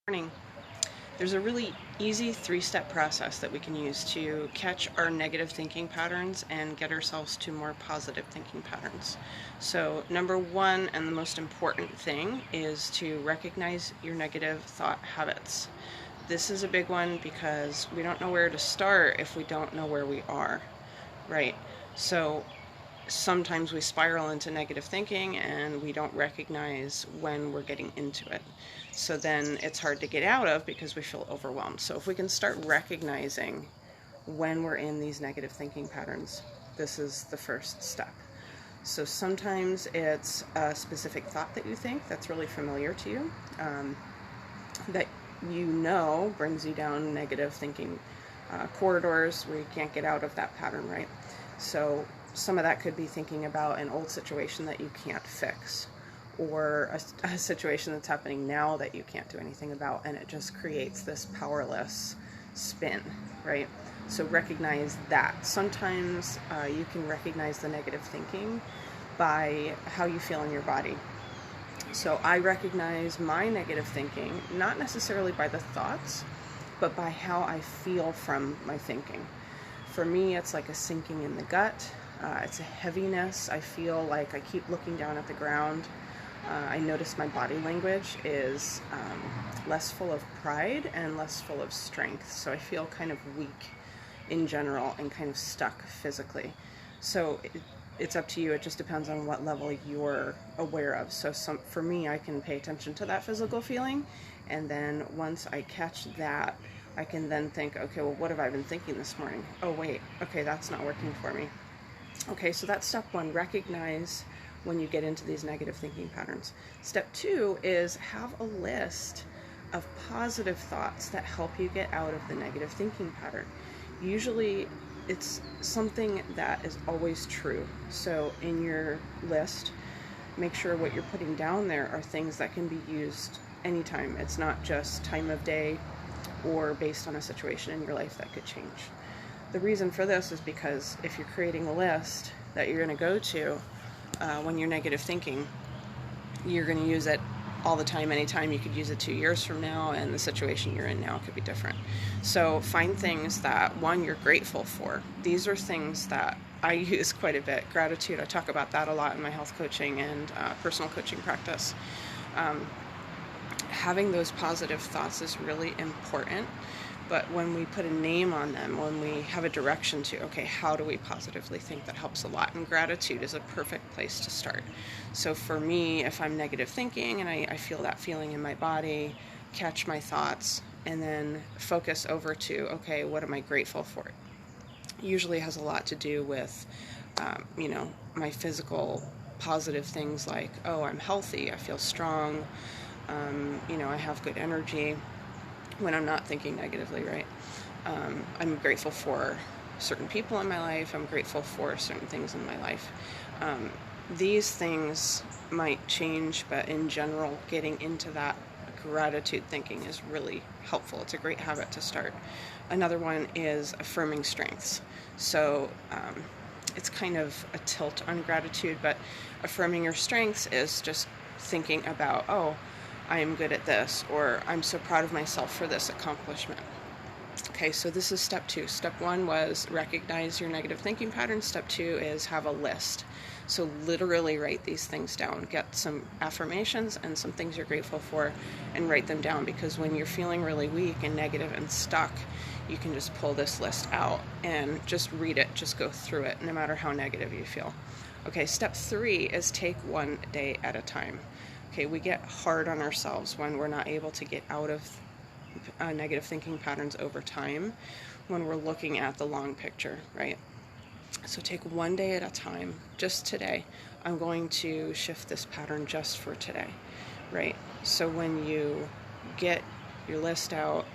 Morning. There's a really easy 3-step process that we can use to catch our negative thinking patterns and get ourselves to more positive thinking patterns. So, number one, and the most important thing, is to recognize your negative thought habits. This is a big one because we don't know where to start if we don't know where we are, right? So, sometimes we spiral into negative thinking and we don't recognize when we're getting into it. So then it's hard to get out of because we feel overwhelmed. So if we can start recognizing when we're in these negative thinking patterns, this is the first step. So sometimes it's a specific thought that you think that's really familiar to you, that you know brings you down negative thinking corridors where you can't get out of that pattern, right? So some of that could be thinking about an old situation that you can't fix, or a situation that's happening now that you can't do anything about, and it just creates this powerless spin, right? So recognize that. Sometimes you can recognize the negative thinking by how you feel in your body. So I recognize my negative thinking not necessarily by the thoughts, but by how I feel from my thinking. For me, it's like a sinking in the gut. It's a heaviness. I feel like I keep looking down at the ground. I notice my body language is less full of pride and less full of strength. So I feel kind of weak in general and kind of stuck physically. So it's up to you. It just depends on what level you're aware of. So for me, I can pay attention to that physical feeling. And then once I catch that, I can then think, okay, well, what have I been thinking this morning? Oh, wait, okay, that's not working for me. Okay, so that's step one, recognize when you get into these negative thinking patterns. Step two is have a list of positive thoughts that help you get out of the negative thinking pattern. Usually it's something that is always true. So in your list, make sure what you're putting down there are things that can be used anytime. It's not just time of day or based on a situation in your life that could change. The reason for this is because if you're creating a list that you're going to go to when you're negative thinking, you're going to use it all the time, anytime. You could use it 2 years from now, and the situation you're in now could be different. So find things that, one, you're grateful for. These are things that I use quite a bit. Gratitude, I talk about that a lot in my health coaching and personal coaching practice. Having those positive thoughts is really important. But when we put a name on them, when we have a direction to, okay, how do we positively think, that helps a lot. And gratitude is a perfect place to start. So for me, if I'm negative thinking and I feel that feeling in my body, catch my thoughts, and then focus over to, okay, what am I grateful for? Usually has a lot to do with, my physical positive things like, oh, I'm healthy, I feel strong, I have good energy. When I'm not thinking negatively, right? I'm grateful for certain people in my life. I'm grateful for certain things in my life. These things might change, but in general, getting into that gratitude thinking is really helpful. It's a great habit to start. Another one is affirming strengths. So it's kind of a tilt on gratitude, but affirming your strengths is just thinking about, oh, I am good at this, or I'm so proud of myself for this accomplishment. Okay, so this is step two. Step one was recognize your negative thinking pattern. Step two is have a list. So literally write these things down. Get some affirmations and some things you're grateful for and write them down, because when you're feeling really weak and negative and stuck, you can just pull this list out and just read it, just go through it, no matter how negative you feel. Okay, step three is take one day at a time. Okay, we get hard on ourselves when we're not able to get out of negative thinking patterns over time when we're looking at the long picture, right? So take one day at a time. Just today, I'm going to shift this pattern just for today, right? So when you get your list out,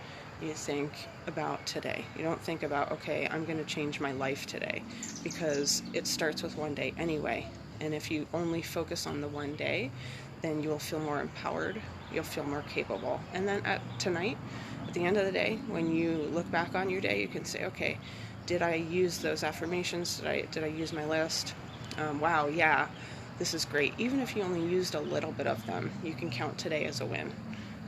you think about today. You don't think about, okay, I'm going to change my life today, because it starts with one day anyway. And if you only focus on the one day, then you'll feel more empowered, you'll feel more capable. And then tonight, at the end of the day, when you look back on your day, you can say, okay, did I use those affirmations? Did I use my list? Wow, yeah, this is great. Even if you only used a little bit of them, you can count today as a win.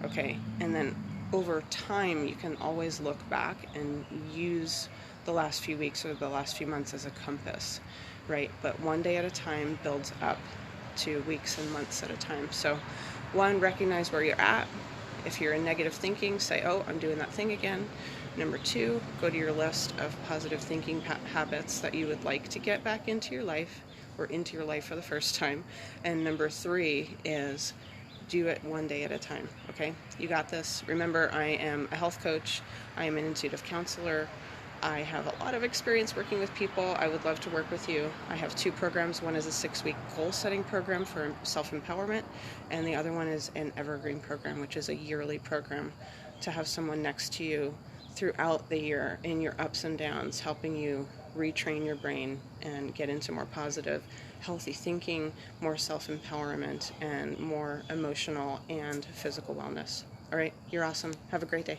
Okay, and then over time, you can always look back and use the last few weeks or the last few months as a compass, right? But one day at a time builds up to weeks and months at a time. So one, recognize where you're at. If you're in negative thinking, say, oh, I'm doing that thing again. Number two, go to your list of positive thinking habits that you would like to get back into your life, or into your life for the first time. And number three is do it one day at a time, okay? You got this. Remember, I am a health coach. I am an intuitive counselor. I have a lot of experience working with people. I would love to work with you. I have two programs. One is a 6-week goal-setting program for self-empowerment, and the other one is an evergreen program, which is a yearly program to have someone next to you throughout the year in your ups and downs, helping you retrain your brain and get into more positive, healthy thinking, more self-empowerment, and more emotional and physical wellness. All right, you're awesome. Have a great day.